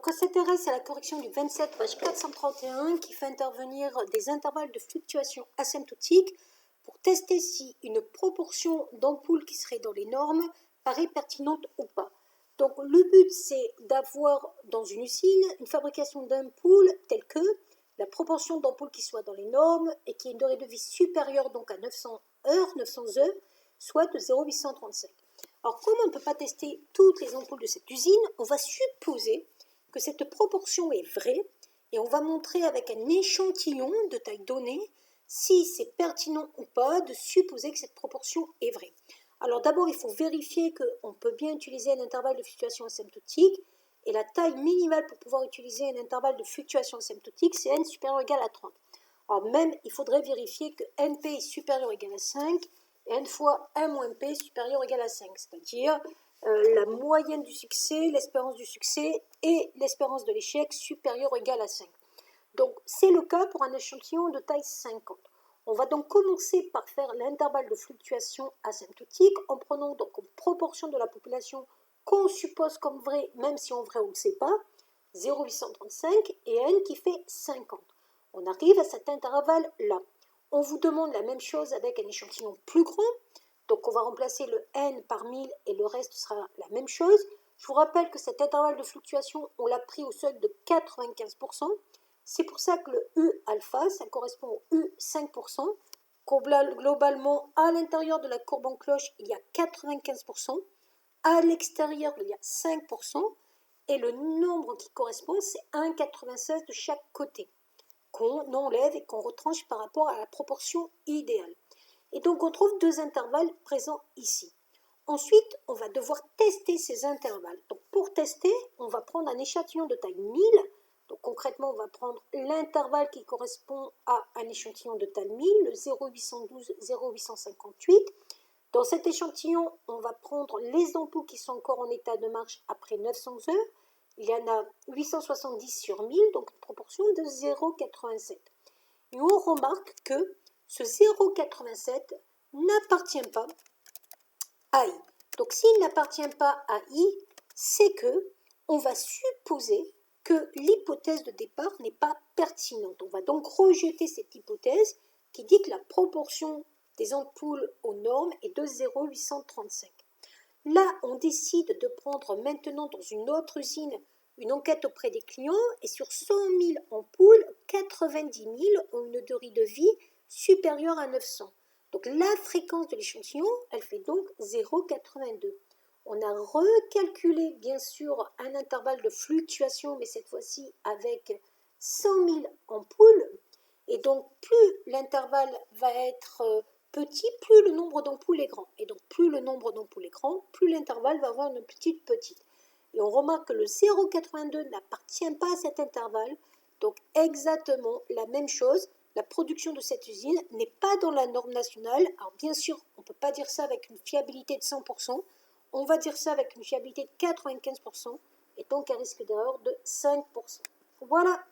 Donc on s'intéresse à la correction du 27, page 431, qui fait intervenir des intervalles de fluctuation asymptotiques pour tester si une proportion d'ampoules qui serait dans les normes paraît pertinente ou pas. Donc le but, c'est d'avoir dans une usine une fabrication d'ampoules telle que la proportion d'ampoules qui soit dans les normes et qui ait une durée de vie supérieure donc à 900 heures, 900 heures, soit de 0,835. Alors comme on ne peut pas tester toutes les ampoules de cette usine, on va supposer que cette proportion est vraie et on va montrer avec un échantillon de taille donnée si c'est pertinent ou pas de supposer que cette proportion est vraie. Alors d'abord, il faut vérifier qu'on peut bien utiliser un intervalle de fluctuation asymptotique et la taille minimale pour pouvoir utiliser un intervalle de fluctuation asymptotique, c'est n supérieur ou égal à 30. Alors même, il faudrait vérifier que np est supérieur ou égal à 5 et n fois 1 moins p est supérieur ou égal à 5, c'est-à-dire la moyenne du succès, l'espérance du succès et l'espérance de l'échec supérieure ou égale à 5. Donc c'est le cas pour un échantillon de taille 50. On va donc commencer par faire l'intervalle de fluctuation asymptotique en prenant donc en proportion de la population qu'on suppose comme vrai, même si en vrai on ne sait pas, 0,835 et n qui fait 50. On arrive à cet intervalle-là. On vous demande la même chose avec un échantillon plus grand. Donc on va remplacer le n par 1000 et le reste sera la même chose. Je vous rappelle que cet intervalle de fluctuation, on l'a pris au seuil de 95%. C'est pour ça que le U alpha, ça correspond au U 5%. Globalement, à l'intérieur de la courbe en cloche, il y a 95%. À l'extérieur, il y a 5%. Et le nombre qui correspond, c'est 1,96 de chaque côté, qu'on enlève et qu'on retranche par rapport à la proportion idéale. Et donc, on trouve deux intervalles présents ici. Ensuite, on va devoir tester ces intervalles. Donc, pour tester, on va prendre un échantillon de taille 1000. Donc, concrètement, on va prendre l'intervalle qui correspond à un échantillon de taille 1000, le 0,812, 0,858. Dans cet échantillon, on va prendre les ampoules qui sont encore en état de marche après 900 heures. Il y en a 870 sur 1000, donc une proportion de 0,87. Et on remarque que ce 0,87 n'appartient pas à I. Donc s'il n'appartient pas à I, c'est que on va supposer que l'hypothèse de départ n'est pas pertinente. On va donc rejeter cette hypothèse qui dit que la proportion des ampoules aux normes est de 0,835. Là, on décide de prendre maintenant dans une autre usine une enquête auprès des clients et sur 100 000 ampoules, 90 000 ont une durée de vie supérieure à 900. Donc la fréquence de l'échantillon, elle fait donc 0,82. On a recalculé bien sûr un intervalle de fluctuation, mais cette fois-ci avec 100 000 ampoules. Et donc plus l'intervalle va être petit, plus le nombre d'ampoules est grand. Et donc plus le nombre d'ampoules est grand, plus l'intervalle va avoir une petite. Et on remarque que le 0,82 n'appartient pas à cet intervalle. Donc exactement la même chose. La production de cette usine n'est pas dans la norme nationale. Alors bien sûr, on ne peut pas dire ça avec une fiabilité de 100%. On va dire ça avec une fiabilité de 95% et donc un risque d'erreur de 5%. Voilà.